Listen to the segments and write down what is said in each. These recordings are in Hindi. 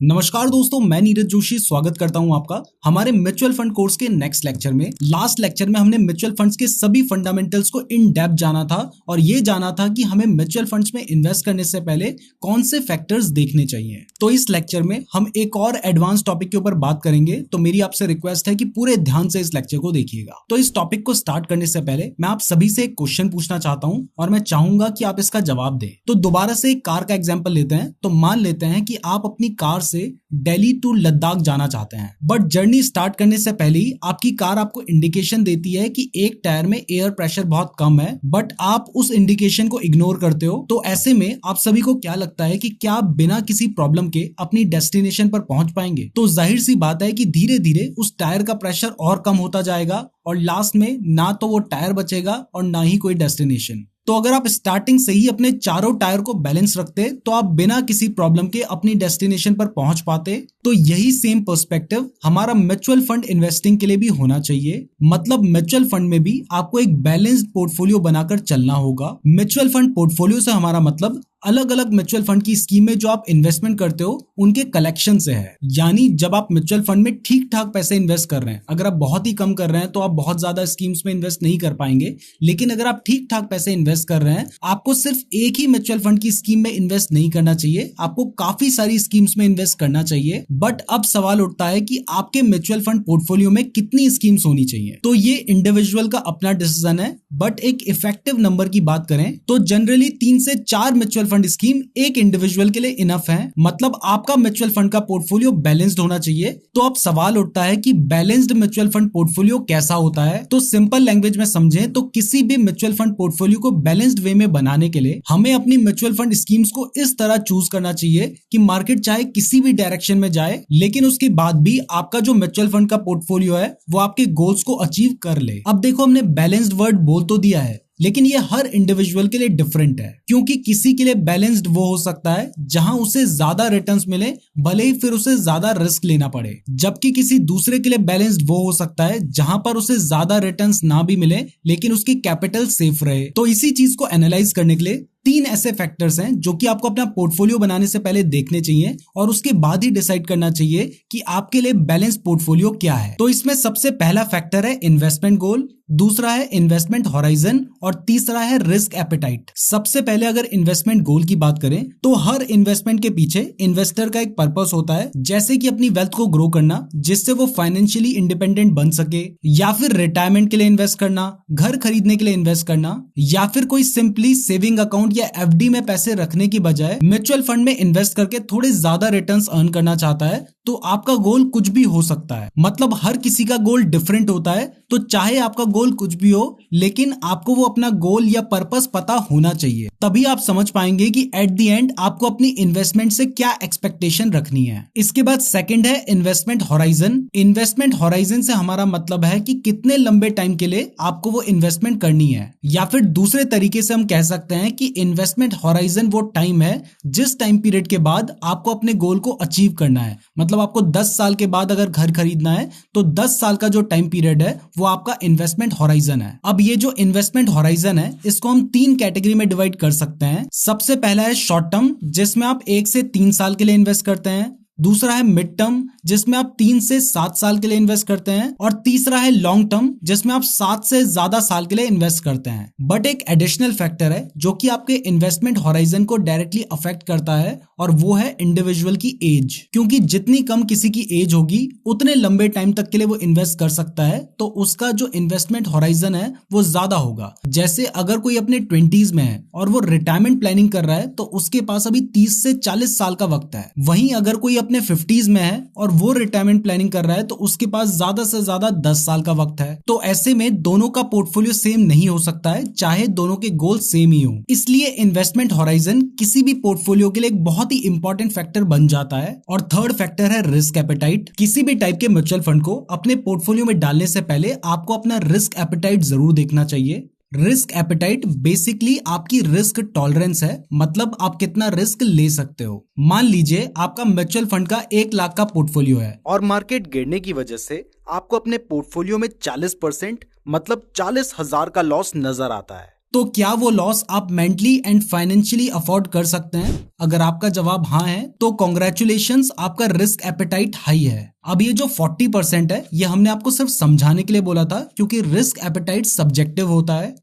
नमस्कार दोस्तों, मैं नीरज जोशी स्वागत करता हूं आपका हमारे म्यूचुअल फंड कोर्स के नेक्स्ट लेक्चर में। लास्ट लेक्चर में हमने म्यूचुअल फंड्स के सभी फंडामेंटल्स को इन डेप्थ जाना था और ये जाना था कि हमें म्यूचुअल फंड्स में इन्वेस्ट करने से पहले कौन से फैक्टर्स देखने चाहिए। तो इस लेक्चर में हम एक और एडवांस टॉपिक के ऊपर बात करेंगे, तो मेरी आपसे रिक्वेस्ट है कि पूरे ध्यान से इस लेक्चर को देखिएगा। तो इस टॉपिक को स्टार्ट करने से पहले मैं आप सभी से एक क्वेश्चन पूछना चाहता हूं और मैं चाहूंगा कि आप इसका जवाब दें। तो दोबारा से एक कार का एग्जाम्पल लेते हैं। तो मान लेते हैं कि आप अपनी कार से दिल्ली टू लद्दाख जाना चाहते हैं, बट जर्नी स्टार्ट करने से पहले ही आपकी कार आपको इंडिकेशन देती है कि एक टायर में एयर प्रेशर बहुत कम है, बट आप उस इंडिकेशन को इग्नोर करते हो। तो ऐसे में आप सभी को क्या लगता है कि क्या आप बिना किसी प्रॉब्लम के अपनी डेस्टिनेशन पर पहुंच पाएंगे? तो जाहिर सी बात है कि धीरे धीरे उस टायर का प्रेशर और कम होता जाएगा और लास्ट में ना तो वो टायर बचेगा और ना ही कोई डेस्टिनेशन। तो अगर आप स्टार्टिंग से ही अपने चारों टायर को बैलेंस रखते तो आप बिना किसी प्रॉब्लम के अपनी डेस्टिनेशन पर पहुंच पाते। तो यही सेम पर्सपेक्टिव हमारा म्यूचुअल फंड इन्वेस्टिंग के लिए भी होना चाहिए। मतलब म्यूचुअल फंड में भी आपको एक बैलेंस्ड पोर्टफोलियो बनाकर चलना होगा। म्यूचुअल फंड पोर्टफोलियो से हमारा मतलब अलग अलग म्यूचुअल फंड की स्कीम में जो आप इन्वेस्टमेंट करते हो उनके कलेक्शन से है। यानी जब आप म्यूचुअल फंड में ठीक ठाक पैसे इन्वेस्ट कर रहे हैं, अगर आप बहुत ही कम कर रहे हैं तो आप बहुत ज्यादा स्कीम्स में इन्वेस्ट नहीं कर पाएंगे, लेकिन अगर आप ठीक ठाक पैसे इन्वेस्ट कर रहे हैं, आपको सिर्फ एक ही म्यूचुअल फंड की स्कीम में इन्वेस्ट नहीं करना चाहिए, आपको काफी सारी स्कीम्स में इन्वेस्ट करना चाहिए। बट अब सवाल उठता है कि आपके म्यूचुअल फंड पोर्टफोलियो में कितनी स्कीम्स होनी चाहिए। तो ये इंडिविजुअल का अपना डिसीजन है, बट एक इफेक्टिव नंबर की बात करें तो जनरली 3 से 4 म्यूचुअल फंड स्कीम एक इंडिविजुअल के लिए इनफ है। मतलब आपका म्यूचुअल फंड का पोर्टफोलियो बैलेंस्ड होना चाहिए। तो अब सवाल उठता है कि बैलेंस्ड म्यूचुअल फंड पोर्टफोलियो कैसा होता है। तो सिंपल लैंग्वेज में समझें तो किसी भी म्यूचुअल फंड पोर्टफोलियो को बैलेंस्ड वे में बनाने के लिए हमें अपनी म्यूचुअल फंड स्कीम्स को इस तरह चूज करना चाहिए कि मार्केट चाहे किसी भी डायरेक्शन में जाए, लेकिन उसके बाद भी आपका जो म्यूचुअल फंड का पोर्टफोलियो है वो आपके गोल्स को अचीव कर ले। अब देखो, हमने बैलेंस्ड वर्ड बोल तो दिया है, लेकिन ये हर इंडिविजुअल के लिए डिफरेंट है, क्योंकि किसी के लिए बैलेंस्ड वो हो सकता है जहां उसे ज्यादा रिटर्न्स मिले, भले ही फिर उसे ज्यादा रिस्क लेना पड़े, जबकि किसी दूसरे के लिए बैलेंस्ड वो हो सकता है जहां पर उसे ज्यादा रिटर्न्स ना भी मिले लेकिन उसकी कैपिटल सेफ रहे। तो इसी चीज को एनालाइज करने के लिए 3 ऐसे फैक्टर्स हैं जो कि आपको अपना पोर्टफोलियो बनाने से पहले देखने चाहिए और उसके बाद ही डिसाइड करना चाहिए कि आपके लिए बैलेंस पोर्टफोलियो क्या है। तो इसमें सबसे पहला फैक्टर है इन्वेस्टमेंट गोल, दूसरा है इन्वेस्टमेंट होराइजन और तीसरा है रिस्क एपेटाइट। सबसे पहले अगर इन्वेस्टमेंट गोल की बात करें तो हर इन्वेस्टमेंट के पीछे इन्वेस्टर का एक पर्पस होता है, जैसे कि अपनी वेल्थ को ग्रो करना जिससे वो फाइनेंशियली इंडिपेंडेंट बन सके, या फिर रिटायरमेंट के लिए इन्वेस्ट करना, घर खरीदने के लिए इन्वेस्ट करना, या फिर कोई सिंपली सेविंग अकाउंट या एफडी में पैसे रखने की बजाय म्यूचुअल फंड में इन्वेस्ट करके थोड़े ज्यादा रिटर्न्स अर्न करना चाहता है। तो आपका गोल कुछ भी हो सकता है। मतलब हर किसी का गोल डिफरेंट होता है। तो चाहे आपका गोल कुछ भी हो, लेकिन आपको वो अपना गोल या पर्पस पता होना चाहिए, तभी आप समझ पाएंगे कि एट द एंड आपको अपनी इन्वेस्टमेंट से क्या एक्सपेक्टेशन रखनी है। इसके बाद सेकंड है इन्वेस्टमेंट होराइजन। इन्वेस्टमेंट होराइजन से हमारा मतलब है कि कितने लंबे टाइम के लिए आपको वो इन्वेस्टमेंट करनी है, या फिर दूसरे तरीके से हम कह सकते हैं कि इन्वेस्टमेंट होराइजन वो टाइम है जिस टाइम पीरियड के बाद आपको अपने गोल को अचीव करना है। मतलब आपको 10 साल के बाद अगर घर खरीदना है तो 10 साल का जो टाइम पीरियड है वो आपका इन्वेस्टमेंट होराइजन है। अब ये जो इन्वेस्टमेंट होराइजन है इसको हम 3 कैटेगरी में डिवाइड कर सकते हैं। सबसे पहला है शॉर्ट टर्म, जिसमें आप 1 से 3 साल के लिए इन्वेस्ट करते हैं। दूसरा है मिड टर्म, जिसमें आप 3 से 7 साल के लिए इन्वेस्ट करते हैं। और तीसरा है लॉन्ग टर्म, जिसमें आप 7 से ज्यादा साल के लिए इन्वेस्ट करते हैं। बट एक एडिशनल फैक्टर है जो कि आपके इन्वेस्टमेंट होराइजन को डायरेक्टली अफेक्ट करता है, और वो है इंडिविजुअल की एज। क्योंकि जितनी कम किसी की एज होगी उतने लंबे टाइम तक के लिए वो इन्वेस्ट कर सकता है, तो उसका जो इन्वेस्टमेंट होराइजन है वो ज्यादा होगा। जैसे अगर कोई अपने 20s में है और वो रिटायरमेंट प्लानिंग कर रहा है तो उसके पास अभी 30 से 40 साल का वक्त है। वहीं अगर कोई अपने 50s में है और वो रिटायरमेंट प्लानिंग कर रहा है तो उसके पास ज्यादा से ज्यादा 10 साल का वक्त है। तो ऐसे में दोनों का पोर्टफोलियो सेम नहीं हो सकता है, चाहे दोनों के गोल सेम ही हो। इसलिए इन्वेस्टमेंट होराइजन किसी भी पोर्टफोलियो के लिए एक बहुत ही इंपॉर्टेंट फैक्टर बन जाता है। और थर्ड फैक्टर है रिस्क एपेटाइट। किसी भी टाइप के म्यूचुअल फंड को अपने पोर्टफोलियो में डालने से पहले आपको अपना रिस्क एपेटाइट जरूर देखना चाहिए। रिस्क एपेटाइट बेसिकली आपकी रिस्क टॉलरेंस है, मतलब आप कितना रिस्क ले सकते हो। मान लीजिए आपका म्यूचुअल फंड का 1 लाख का पोर्टफोलियो है और मार्केट गिरने की वजह से आपको अपने पोर्टफोलियो में 40% मतलब 40,000 का लॉस नजर आता है। तो क्या वो लॉस आप मेंटली एंड फाइनेंशियली अफोर्ड कर सकते हैं? अगर आपका जवाब हाँ है तो कॉन्ग्रेचुलेशंस, आपका रिस्क एपेटाइट हाई है। अब ये जो 40% है ये हमने आपको सिर्फ समझाने के लिए बोला था, क्योंकि रिस्क एपेटाइट सब्जेक्टिव होता है।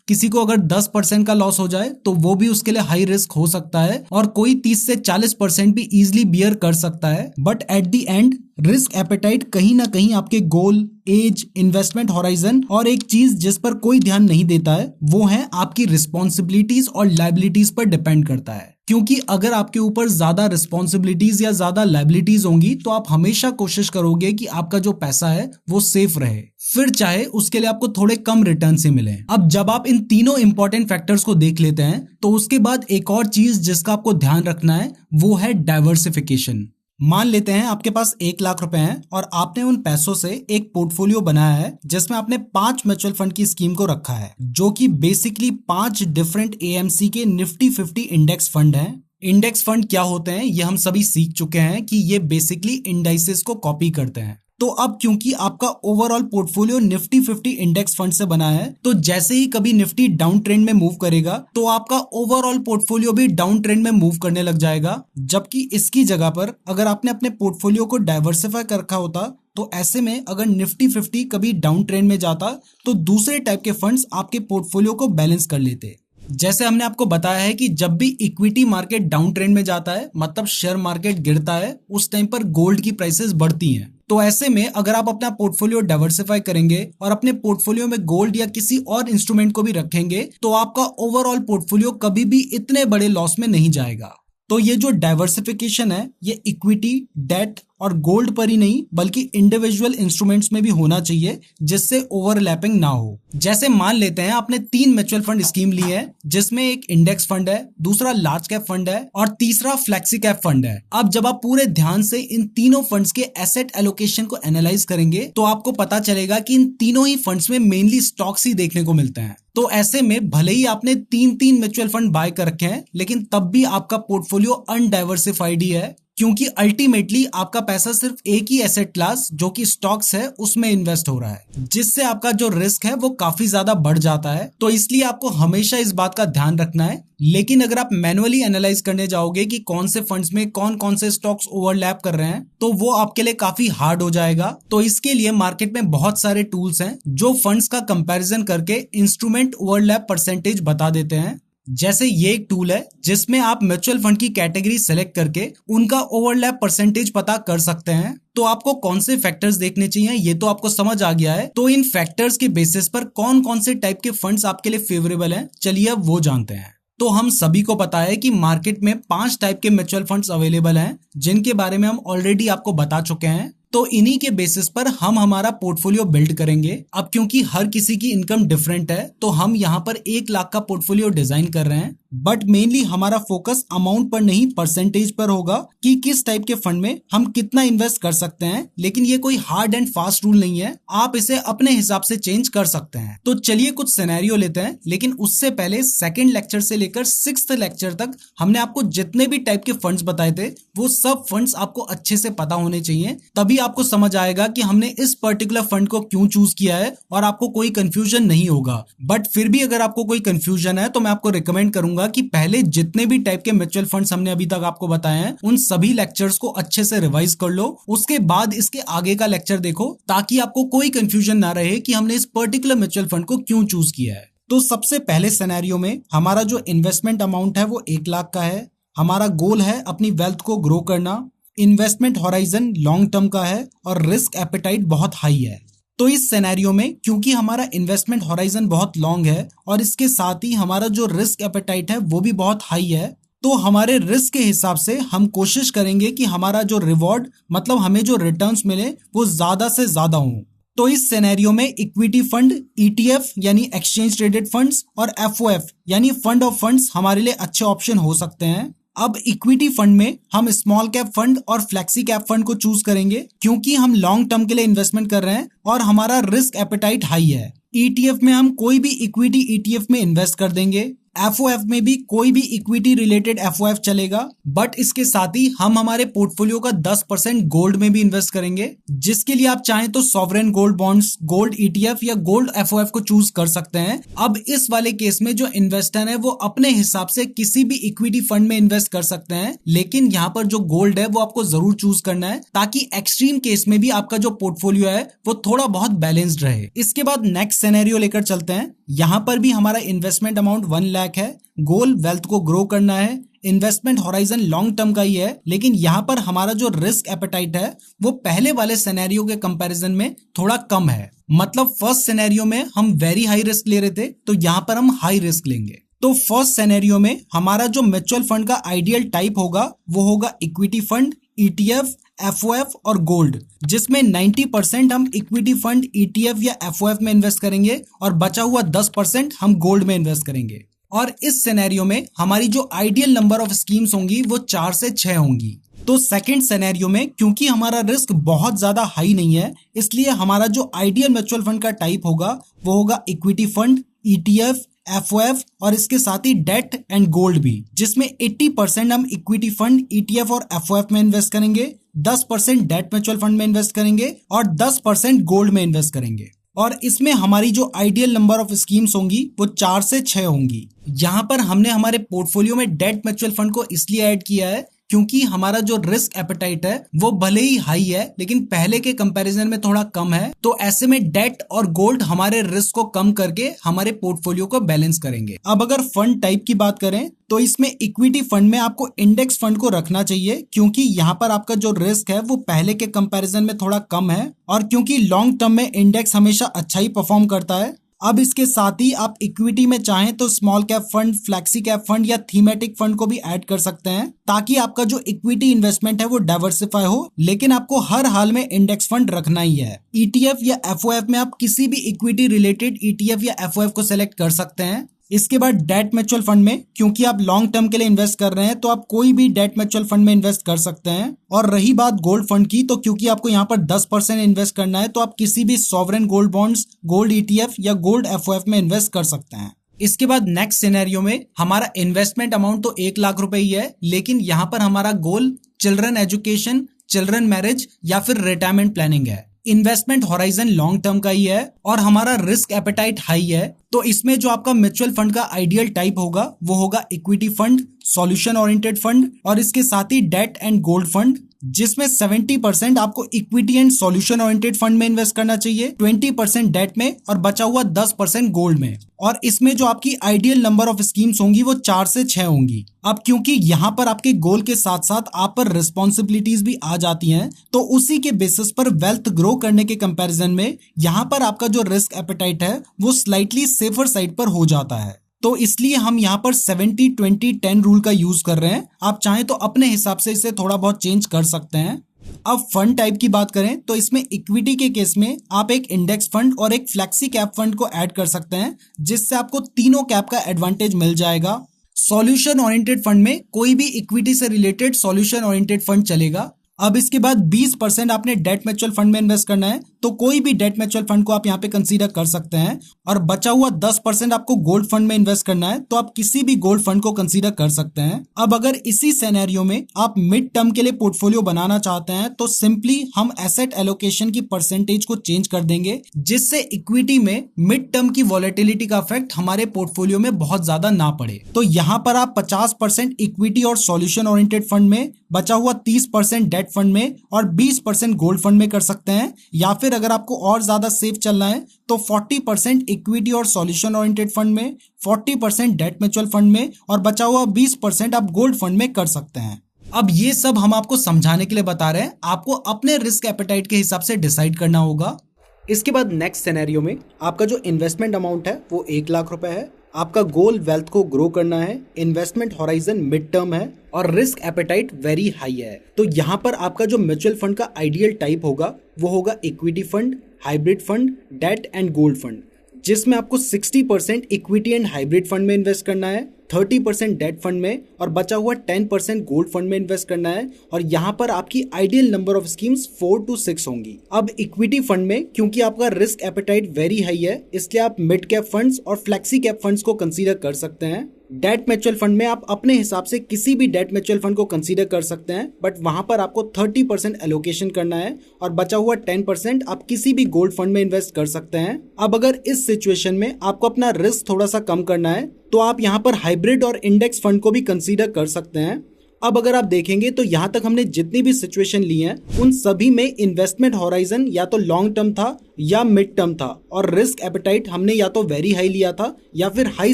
किसी को अगर 10% का लॉस हो जाए तो वो भी उसके लिए हाई रिस्क हो सकता है, और कोई 30 से 40% भी इजिली बियर कर सकता है। But at the end risk appetite कहीं ना कहीं आपके गोल, एज, इन्वेस्टमेंट हॉराइजन और एक चीज जिस पर कोई ध्यान नहीं देता है वो है आपकी रिस्पॉन्सिबिलिटीज और लाइबिलिटीज पर डिपेंड करता है। क्योंकि अगर आपके ऊपर ज्यादा रिस्पॉन्सिबिलिटीज या ज्यादा लाइबिलिटीज होंगी तो आप हमेशा कोशिश करोगे कि आपका जो पैसा है वो सेफ रहे, फिर चाहे उसके लिए आपको थोड़े कम रिटर्न से मिले। अब जब आप इन तीनों इंपॉर्टेंट फैक्टर्स को देख लेते हैं तो उसके बाद एक और चीज जिसका आपको ध्यान रखना है वो है डाइवर्सिफिकेशन। मान लेते हैं आपके पास 1 लाख रुपए हैं और आपने उन पैसों से एक पोर्टफोलियो बनाया है जिसमें आपने 5 म्यूचुअल फंड की स्कीम को रखा है, जो कि बेसिकली 5 डिफरेंट एएमसी के निफ्टी 50 इंडेक्स फंड हैं। इंडेक्स फंड क्या होते हैं ये हम सभी सीख चुके हैं कि ये बेसिकली इंडाइसेस को कॉपी करते हैं। तो अब क्योंकि आपका overall portfolio Nifty 50 index fund से बना है, तो जैसे ही कभी निफ्टी डाउन ट्रेंड में मूव करेगा तो आपका ओवरऑल पोर्टफोलियो भी डाउन ट्रेंड में मूव करने लग जाएगा। जबकि इसकी जगह पर अगर आपने अपने पोर्टफोलियो को डाइवर्सिफाई कर रखा होता तो ऐसे में अगर निफ्टी 50 कभी डाउन ट्रेंड में जाता तो दूसरे टाइप के फंड्स आपके पोर्टफोलियो को बैलेंस कर लेते। जैसे हमने आपको बताया है कि जब भी इक्विटी मार्केट डाउन ट्रेंड में जाता है, मतलब शेयर मार्केट गिरता है, उस टाइम पर गोल्ड की प्राइसेस बढ़ती हैं। तो ऐसे में अगर आप अपना पोर्टफोलियो डाइवर्सिफाई करेंगे और अपने पोर्टफोलियो में गोल्ड या किसी और इंस्ट्रूमेंट को भी रखेंगे तो आपका ओवरऑल पोर्टफोलियो कभी भी इतने बड़े लॉस में नहीं जाएगा। तो ये जो डाइवर्सिफिकेशन है ये इक्विटी, डेट और गोल्ड पर ही नहीं बल्कि इंडिविजुअल इंस्ट्रूमेंट्स में भी होना चाहिए, जिससे ओवरलैपिंग ना हो। जैसे मान लेते हैं आपने 3 म्यूचुअल फंड स्कीम ली है, जिसमें एक इंडेक्स फंड है, दूसरा लार्ज कैप फंड है और तीसरा फ्लेक्सी कैप फंड है। अब जब आप पूरे ध्यान से इन तीनों फंड्स के एसेट एलोकेशन को एनालाइज करेंगे तो आपको पता चलेगा कि इन तीनों ही फंड्स में मेनली स्टॉक्स ही देखने को मिलते हैं। तो ऐसे में भले ही आपने 3 म्यूचुअल फंड बाय कर रखे हैं, लेकिन तब भी आपका पोर्टफोलियो अनडाइवर्सिफाइड ही है, क्योंकि अल्टीमेटली आपका पैसा सिर्फ एक ही एसेट क्लास जो कि स्टॉक्स है उसमें इन्वेस्ट हो रहा है, जिससे आपका जो रिस्क है वो काफी ज्यादा बढ़ जाता है। तो इसलिए आपको हमेशा इस बात का ध्यान रखना है। लेकिन अगर आप मैनुअली एनालाइज करने जाओगे कि कौन से फंड्स में कौन कौन से स्टॉक्स ओवरलैप कर रहे हैं तो वो आपके लिए काफी हार्ड हो जाएगा। तो इसके लिए मार्केट में बहुत सारे टूल्स हैं जो फंड्स का कंपैरिजन करके इंस्ट्रूमेंट ओवरलैप परसेंटेज बता देते हैं। जैसे ये एक टूल है जिसमें आप म्यूचुअल फंड की कैटेगरी सेलेक्ट करके उनका ओवरलैप परसेंटेज पता कर सकते हैं। तो आपको कौन से फैक्टर्स देखने चाहिए ये तो आपको समझ आ गया है। तो इन फैक्टर्स के बेसिस पर कौन कौन से टाइप के फंड्स आपके लिए फेवरेबल हैं, चलिए अब वो जानते हैं। तो हम सभी को पता है कि मार्केट में 5 टाइप के म्यूचुअल फंड्स अवेलेबल हैं, जिनके बारे में हम ऑलरेडी आपको बता चुके हैं। तो इन्हीं के बेसिस पर हम हमारा पोर्टफोलियो बिल्ड करेंगे। अब क्योंकि हर किसी की इनकम डिफरेंट है तो हम यहाँ पर 1 लाख का पोर्टफोलियो डिजाइन कर रहे हैं, बट मेनली हमारा फोकस अमाउंट पर नहीं परसेंटेज पर होगा कि किस टाइप के फंड में हम कितना इन्वेस्ट कर सकते हैं। लेकिन ये कोई हार्ड एंड फास्ट रूल नहीं है, आप इसे अपने हिसाब से चेंज कर सकते हैं। तो चलिए कुछ सिनेरियो लेते हैं, लेकिन उससे पहले 2nd लेक्चर से लेकर 6th लेक्चर तक हमने आपको जितने भी टाइप के फंड्स बताए थे वो सब फंड्स आपको अच्छे से पता होने चाहिए, तभी आपको समझ आएगा कि हमने इस पर्टिकुलर फंड को क्यों चूज किया है और आपको कोई कंफ्यूजन नहीं होगा। बट फिर भी अगर आपको कोई कंफ्यूजन है तो मैं आपको रिकमेंड करूंगा कि पहले जितने भी टाइप के म्यूचुअल फंड्स हमने अभी तक आपको बताए हैं उन सभी लेक्चर्स को अच्छे से रिवाइज कर लो, उसके बाद इसके आगे का लेक्चर देखो, ताकि आपको कोई कंफ्यूजन ना रहे कि हमने इस पर्टिकुलर म्यूचुअल फंड को क्यों चूज किया है। तो सबसे पहले सिनेरियो में हमारा जो इन्वेस्टमेंट अमाउंट है वो 1 लाख का है। हमारा गोल है अपनी वेल्थ को ग्रो करना, इन्वेस्टमेंट हॉराइजन लॉन्ग टर्म का है और रिस्क एपेटाइट बहुत हाई है। तो इस सिनेरियो में क्योंकि हमारा इन्वेस्टमेंट हॉराइजन बहुत लॉन्ग है और इसके साथ ही हमारा जो रिस्क एपेटाइट है वो भी बहुत हाई है, तो हमारे रिस्क के हिसाब से हम कोशिश करेंगे कि हमारा जो रिवॉर्ड मतलब हमें जो रिटर्न्स मिले वो ज्यादा से ज्यादा हो। तो इस सिनेरियो में इक्विटी फंड, ETF यानी एक्सचेंज ट्रेडेड फंड्स और FOF यानी फंड ऑफ फंड्स हमारे लिए अच्छे ऑप्शन हो सकते हैं। अब इक्विटी फंड में हम स्मॉल कैप फंड और फ्लेक्सी कैप फंड को चूज करेंगे क्योंकि हम लॉन्ग टर्म के लिए इन्वेस्टमेंट कर रहे हैं और हमारा रिस्क एपेटाइट हाई है। ETF में हम कोई भी इक्विटी ETF में इन्वेस्ट कर देंगे। एफओएफ में भी कोई भी इक्विटी रिलेटेड एफओएफ चलेगा, बट इसके साथ ही हम हमारे पोर्टफोलियो का 10% गोल्ड में भी इन्वेस्ट करेंगे, जिसके लिए आप चाहें तो sovereign gold bonds, gold ETF या गोल्ड एफओएफ को चूज कर सकते हैं। अब इस वाले केस में जो इन्वेस्टर है वो अपने हिसाब से किसी भी इक्विटी फंड में इन्वेस्ट कर सकते हैं, लेकिन यहाँ पर जो गोल्ड है वो आपको जरूर चूज करना है ताकि एक्सट्रीम केस में भी आपका जो पोर्टफोलियो है वो थोड़ा बहुत बैलेंस्ड रहे। इसके बाद नेक्स्ट सिनेरियो लेकर चलते हैं। यहाँ पर भी हमारा इन्वेस्टमेंट अमाउंट 1 लाख है, गोल वेल्थ को ग्रो करना है, इन्वेस्टमेंट होराइजन लॉन्ग टर्म का ही है, लेकिन यहाँ पर हमारा जो रिस्क एपेटाइट है वो पहले वाले सिनेरियो के कंपैरिजन में थोड़ा कम है। मतलब फर्स्ट सिनेरियो में हम वेरी हाई रिस्क ले रहे थे, तो यहाँ पर हम हाई रिस्क लेंगे। तो फर्स्ट सिनेरियो में हमारा जो म्यूचुअल फंड का आइडियल टाइप होगा वो होगा इक्विटी फंड, ईटीएफ, एफओएफ और गोल्ड, जिसमें 90% हम इक्विटी फंड, ईटीएफ या एफओएफ में इन्वेस्ट करेंगे और बचा हुआ 10% हम गोल्ड में इन्वेस्ट करेंगे। और इस सिनेरियो में हमारी जो आइडियल नंबर ऑफ स्कीम्स होंगी वो 4 से 6 होंगी। तो सेकंड सिनेरियो में क्योंकि हमारा रिस्क बहुत ज्यादा हाई नहीं है, इसलिए हमारा जो आइडियल म्यूचुअल फंड का टाइप होगा वो होगा इक्विटी फंड, ईटीएफ, एफओएफ और इसके साथ ही डेट एंड गोल्ड भी, जिसमें 80% हम इक्विटी फंड, ईटीएफ और एफओएफ में इन्वेस्ट करेंगे, 10% डेट म्यूचुअल फंड में इन्वेस्ट करेंगे और 10% गोल्ड में इन्वेस्ट करेंगे। और इसमें हमारी जो आइडियल नंबर ऑफ स्कीम्स होंगी वो 4 से 6 होंगी। यहाँ पर हमने हमारे पोर्टफोलियो में डेट म्यूचुअल फंड को इसलिए ऐड किया है क्योंकि हमारा जो रिस्क एपेटाइट है वो भले ही हाई है लेकिन पहले के कंपैरिजन में थोड़ा कम है, तो ऐसे में डेट और गोल्ड हमारे रिस्क को कम करके हमारे पोर्टफोलियो को बैलेंस करेंगे। अब अगर फंड टाइप की बात करें तो इसमें इक्विटी फंड में आपको इंडेक्स फंड को रखना चाहिए क्योंकि यहाँ पर आपका जो रिस्क है वो पहले के कंपैरिजन में थोड़ा कम है और क्योंकि लॉन्ग टर्म में इंडेक्स हमेशा अच्छा ही परफॉर्म करता है। अब इसके साथ ही आप इक्विटी में चाहें तो small cap fund, flexi cap fund या थीमेटिक फंड को भी ऐड कर सकते हैं ताकि आपका जो इक्विटी इन्वेस्टमेंट है वो डाइवर्सिफाई हो, लेकिन आपको हर हाल में इंडेक्स फंड रखना ही है। ईटीएफ या एफओएफ में आप किसी भी इक्विटी रिलेटेड ईटीएफ या एफओएफ को सिलेक्ट कर सकते हैं। इसके बाद डेट म्यूचुअल फंड में क्योंकि आप लॉन्ग टर्म के लिए इन्वेस्ट कर रहे हैं तो आप कोई भी डेट म्यूचुअल फंड में इन्वेस्ट कर सकते हैं। और रही बात गोल्ड फंड की, तो क्योंकि आपको यहाँ पर 10% इन्वेस्ट करना है तो आप किसी भी sovereign gold bonds, gold ETF या गोल्ड एफओएफ में इन्वेस्ट कर सकते हैं। इसके बाद नेक्स्ट सिनेरियो में हमारा इन्वेस्टमेंट अमाउंट तो 1 लाख रुपए ही है, लेकिन यहाँ पर हमारा गोल चिल्ड्रन एजुकेशन, चिल्ड्रन मैरिज या फिर रिटायरमेंट प्लानिंग है। इन्वेस्टमेंट होराइजन लॉन्ग टर्म का ही है और हमारा रिस्क एपेटाइट हाई है, तो इसमें जो आपका म्यूचुअल फंड का आइडियल टाइप होगा वो होगा equity fund, solution oriented fund और इसके साथ ही डेट एंड गोल्ड फंड, जिसमें 70% आपको equity and solution oriented fund में इन्वेस्ट करना चाहिए, 20% डेट में और बचा हुआ 10% गोल्ड में। और इसमें जो आपकी आइडियल नंबर ऑफ स्कीम्स होंगी वो 4 से 6 होंगी। अब क्योंकि यहाँ पर आपके गोल के साथ साथ आप पर रिस्पॉन्सिबिलिटीज भी आ जाती हैं, तो उसी के बेसिस पर वेल्थ ग्रो करने के कंपैरिजन में यहाँ पर आपका जो रिस्क एपेटाइट है वो स्लाइटली सेफर साइड पर हो जाता है। तो इसलिए हम यहाँ पर 70-20-10 रूल का यूज कर रहे हैं। आप चाहें तो अपने हिसाब से इसे थोड़ा बहुत चेंज कर सकते हैं। अब फंड टाइप की बात करें तो इसमें इक्विटी के केस में आप एक इंडेक्स फंड और एक फ्लेक्सी कैप फंड को ऐड कर सकते हैं, जिससे आपको तीनों कैप का एडवांटेज मिल जाएगा। सॉल्यूशन ओरिएंटेड फंड में कोई भी इक्विटी से रिलेटेड सॉल्यूशन ओरिएंटेड फंड चलेगा। अब इसके बाद 20% आपने डेट म्यूचुअल फंड में इन्वेस्ट करना है, तो कोई भी डेट म्यूचुअल फंड को आप यहाँ पे कंसीडर कर सकते हैं। और बचा हुआ 10% आपको गोल्ड फंड में इन्वेस्ट करना है, तो आप किसी भी गोल्ड फंड को कंसीडर कर सकते हैं। अब अगर इसी सिनेरियो में आप मिड टर्म के लिए पोर्टफोलियो बनाना चाहते हैं तो सिंपली हम एसेट एलोकेशन की परसेंटेज को चेंज कर देंगे, जिससे इक्विटी में मिड टर्म की वॉलेटिलिटी का इफेक्ट हमारे पोर्टफोलियो में बहुत ज्यादा ना पड़े। तो यहाँ पर आप 50% इक्विटी और सॉल्यूशन ओरिएंटेड फंड में, बचा हुआ 30% डेट फंड में और 20% गोल्ड फंड में कर सकते हैं। या फिर अगर आपको और ज्यादा सेफ चलना है तो 40% इक्विटी और सॉल्यूशन ओरिएंटेड फंड में, 40% डेट म्यूचुअल फंड में और बचा हुआ 20% आप गोल्ड फंड में कर सकते हैं। अब ये सब हम आपको समझाने के लिए बता रहे हैं, आपको अपने रिस्क एपेटाइट के हिसाब से डिसाइड करना होगा। इसके बाद नेक्स्ट सिनेरियो में आपका जो इन्वेस्टमेंट अमाउंट है वो 1 लाख रुपए है। आपका गोल वेल्थ को ग्रो करना है, इन्वेस्टमेंट होराइजन मिड टर्म है और रिस्क एपेटाइट वेरी हाई है। तो यहाँ पर आपका जो म्यूचुअल फंड का आइडियल टाइप होगा वो होगा equity fund, hybrid fund, debt and gold fund, जिसमें आपको 60% इक्विटी एंड हाइब्रिड फंड में इन्वेस्ट करना है, 30% डेट फंड में और बचा हुआ 10% गोल्ड फंड में इन्वेस्ट करना है। और यहाँ पर आपकी ideal number of schemes 4 to 6 होंगी। अब इक्विटी फंड में क्योंकि आपका रिस्क एपेटाइट वेरी हाई है, इसलिए आप मिड कैप फंड्स और फ्लेक्सी कैप फंड्स को कंसीडर कर सकते हैं। डेट म्यूचुअल फंड में आप अपने हिसाब से किसी भी डेट म्यूचुअल फंड को कंसीडर कर सकते हैं, बट वहां पर आपको 30% एलोकेशन करना है और बचा हुआ 10% आप किसी भी गोल्ड फंड में इन्वेस्ट कर सकते हैं। अब अगर इस सिचुएशन में आपको अपना रिस्क थोड़ा सा कम करना है तो आप यहाँ पर हाइब्रिड और इंडेक्स फंड को भी कंसीडर कर सकते हैं। अब अगर आप देखेंगे तो यहाँ तक हमने जितनी भी सिचुएशन ली हैं उन सभी में इन्वेस्टमेंट होराइजन या तो लॉन्ग टर्म था या मिड टर्म था, और रिस्क एपेटाइट हमने या तो वेरी हाई लिया था या फिर हाई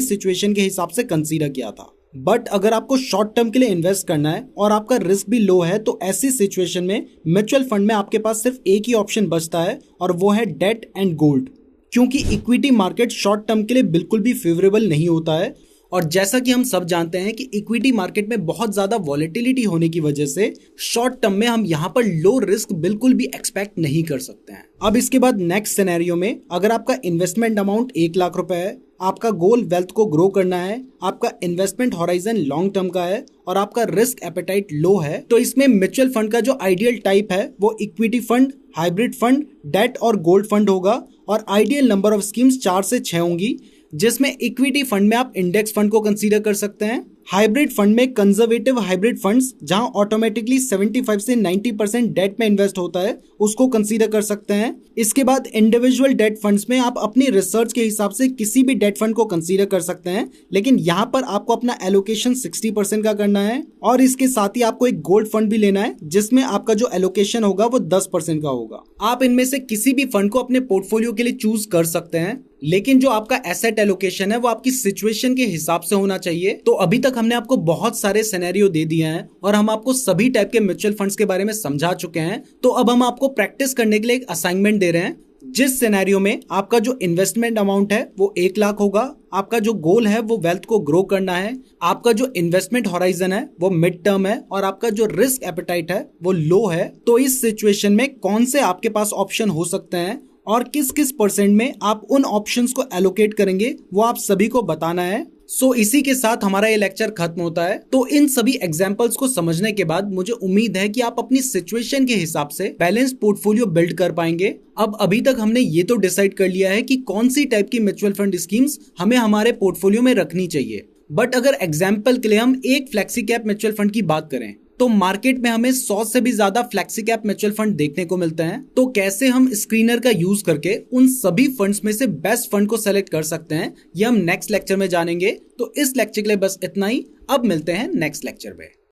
सिचुएशन के हिसाब से कंसीडर किया था। बट अगर आपको शॉर्ट टर्म के लिए इन्वेस्ट करना है और आपका रिस्क भी लो है तो ऐसी सिचुएशन में म्यूचुअल फंड में आपके पास सिर्फ एक ही ऑप्शन बचता है और वो है डेट एंड गोल्ड, क्योंकि इक्विटी मार्केट शॉर्ट टर्म के लिए बिल्कुल भी फेवरेबल नहीं होता है। और जैसा कि हम सब जानते हैं कि इक्विटी मार्केट में बहुत ज्यादा वॉलेटिलिटी होने की वजह से शॉर्ट टर्म में हम यहाँ पर लो रिस्क बिल्कुल भी एक्सपेक्ट नहीं कर सकते हैं। अब इसके बाद नेक्स्ट सिनेरियो में अगर आपका इन्वेस्टमेंट अमाउंट 1 लाख रुपए है, आपका गोल वेल्थ को ग्रो करना है, आपका इन्वेस्टमेंट होराइजन लॉन्ग टर्म का है और आपका रिस्क एपेटाइट लो है, तो इसमें म्यूचुअल फंड का जो आइडियल टाइप है वो equity fund, hybrid fund, debt और गोल्ड फंड होगा। और आइडियल नंबर ऑफ स्कीम्स 4 से 6 होंगी, जिसमें इक्विटी फंड में आप इंडेक्स फंड को कंसीडर कर सकते हैं, हाइब्रिड फंड में कंजर्वेटिव हाइब्रिड फंड्स जहां ऑटोमेटिकली 75 से 90% डेट में इन्वेस्ट होता है उसको कंसीडर कर सकते हैं। इसके बाद इंडिविजुअल डेट फंड्स में आप अपनी रिसर्च के हिसाब से किसी भी डेट फंड को कंसीडर कर सकते हैं, लेकिन यहां पर आपको अपना एलोकेशन 60% का करना है और इसके साथ ही आपको एक गोल्ड फंड भी लेना है जिसमें आपका जो एलोकेशन होगा वो 10% का होगा। आप इनमें से किसी भी फंड को अपने पोर्टफोलियो के लिए चूज कर सकते हैं, लेकिन जो आपका एसेट एलोकेशन है वो आपकी सिचुएशन के हिसाब से होना चाहिए। तो अभी तक हमने आपको बहुत सारे सिनेरियो दे दिए हैं और हम आपको सभी टाइप के म्यूचुअल फंड्स के बारे में समझा चुके हैं। तो अब हम आपको प्रैक्टिस करने के लिए एक असाइनमेंट दे रहे हैं, जिस सिनेरियो में आपका जो इन्वेस्टमेंट अमाउंट है वो 1 लाख होगा, आपका जो गोल है वो वेल्थ को ग्रो करना है, आपका जो इन्वेस्टमेंट होराइजन है वो मिड टर्म है और आपका जो रिस्क एपेटाइट है वो लो है। तो इस सिचुएशन में कौन से आपके पास ऑप्शन हो सकते हैं और किस किस परसेंट में आप उन ऑप्शंस को एलोकेट करेंगे वो आप सभी को बताना है। सो इसी के साथ हमारा ये लेक्चर खत्म होता है। तो इन सभी एग्जांपल्स को समझने के बाद मुझे उम्मीद है कि आप अपनी सिचुएशन के हिसाब से बैलेंस पोर्टफोलियो बिल्ड कर पाएंगे। अब अभी तक हमने ये तो डिसाइड कर लिया है कि कौन सी टाइप की म्यूचुअल फंड स्कीम्स हमें हमारे पोर्टफोलियो में रखनी चाहिए, बट अगर एग्जाम्पल के लिए हम एक फ्लेक्सी कैप म्यूचुअल फंड की बात करें तो मार्केट में हमें 100 से भी ज्यादा फ्लेक्सी कैप म्यूचुअल फंड देखने को मिलते हैं। तो कैसे हम स्क्रीनर का यूज करके उन सभी फंड्स में से बेस्ट फंड को सेलेक्ट कर सकते हैं ये हम नेक्स्ट लेक्चर में जानेंगे। तो इस लेक्चर के लिए बस इतना ही, अब मिलते हैं नेक्स्ट लेक्चर में।